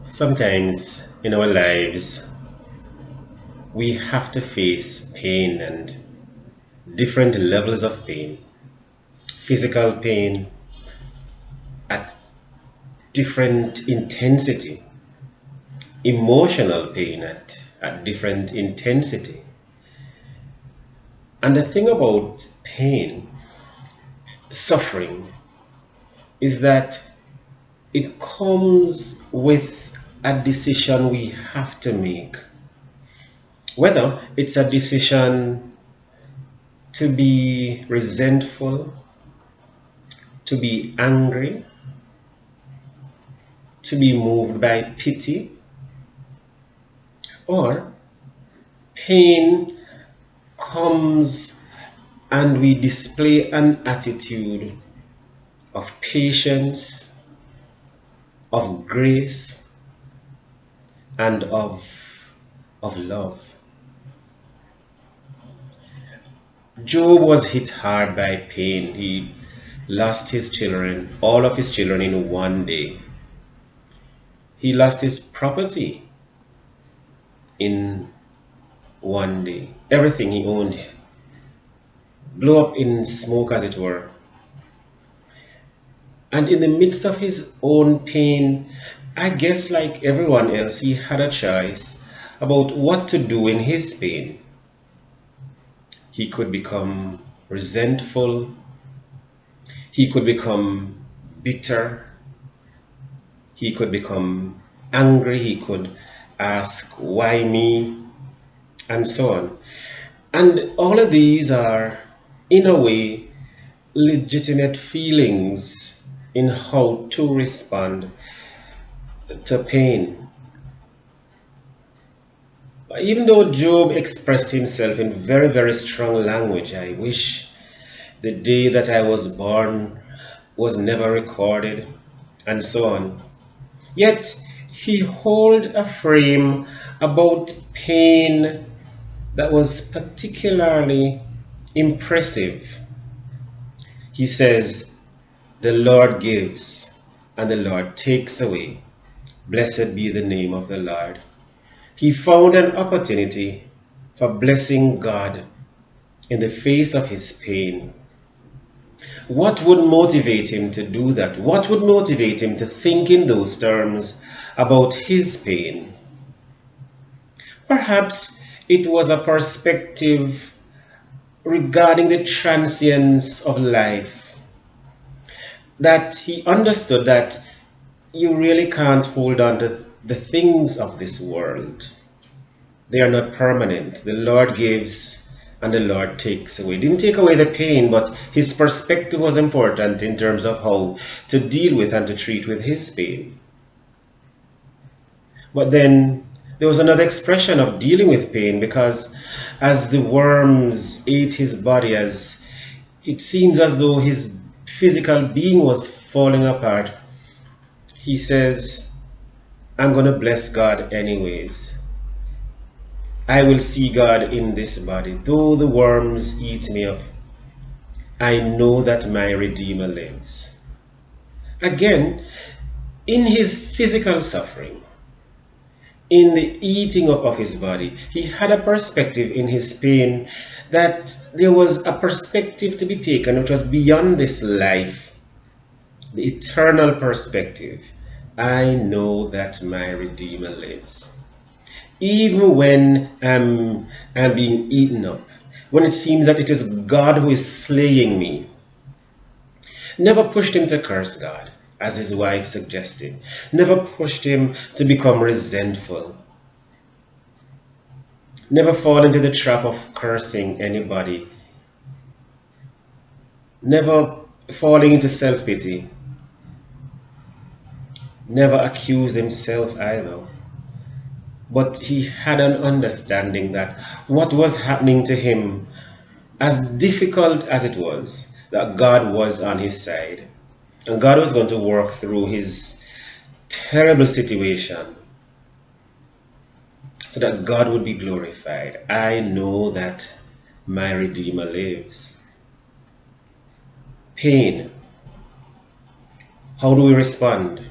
Sometimes in our lives, we have to face pain and different levels of pain. Physical pain at different intensity, emotional pain at different intensity. And the thing about pain, suffering, is that it comes with a decision we have to make. Whether it's a decision to be resentful, to be angry, to be moved by pity, or pain comes and we display an attitude of patience, of grace, and of love. Job was hit hard by pain. He lost his children, all of his children in one day. He lost his property in one day. Everything he owned blew up in smoke, as it were. And in the midst of his own pain, I guess like everyone else, he had a choice about what to do in his pain. He could become resentful, he could become bitter, he could become angry, he could ask, why me? And so on. And all of these are, in a way, legitimate feelings in how to respond to pain. Even though Job expressed himself in very, very strong language, I wish the day that I was born was never recorded, and so on. Yet he held a frame about pain that was particularly impressive. He says, "The Lord gives and the Lord takes away. Blessed be the name of the Lord." He found an opportunity for blessing God in the face of his pain. What would motivate him to do that? What would motivate him to think in those terms about his pain? Perhaps it was a perspective regarding the transience of life, that he understood that you really can't hold on to the things of this world. They are not permanent. The Lord gives and the Lord takes away. He didn't take away the pain, but his perspective was important in terms of how to deal with and to treat with his pain. But then there was another expression of dealing with pain, because as the worms ate his body, as it seems as though his physical being was falling apart, he says, I'm going to bless God anyways. I will see God in this body. Though the worms eat me up, I know that my Redeemer lives. Again, in his physical suffering, in the eating up of his body, he had a perspective in his pain, that there was a perspective to be taken which was beyond this life, the eternal perspective. I know that my Redeemer lives. Even when I'm being eaten up, when it seems that it is God who is slaying me, never pushed him to curse God, as his wife suggested. Never pushed him to become resentful. Never fall into the trap of cursing anybody. Never falling into self-pity. Never accused himself either. But he had an understanding that what was happening to him, as difficult as it was, that God was on his side. And God was going to work through his terrible situation so that God would be glorified. I know that my Redeemer lives. Pain. How do we respond?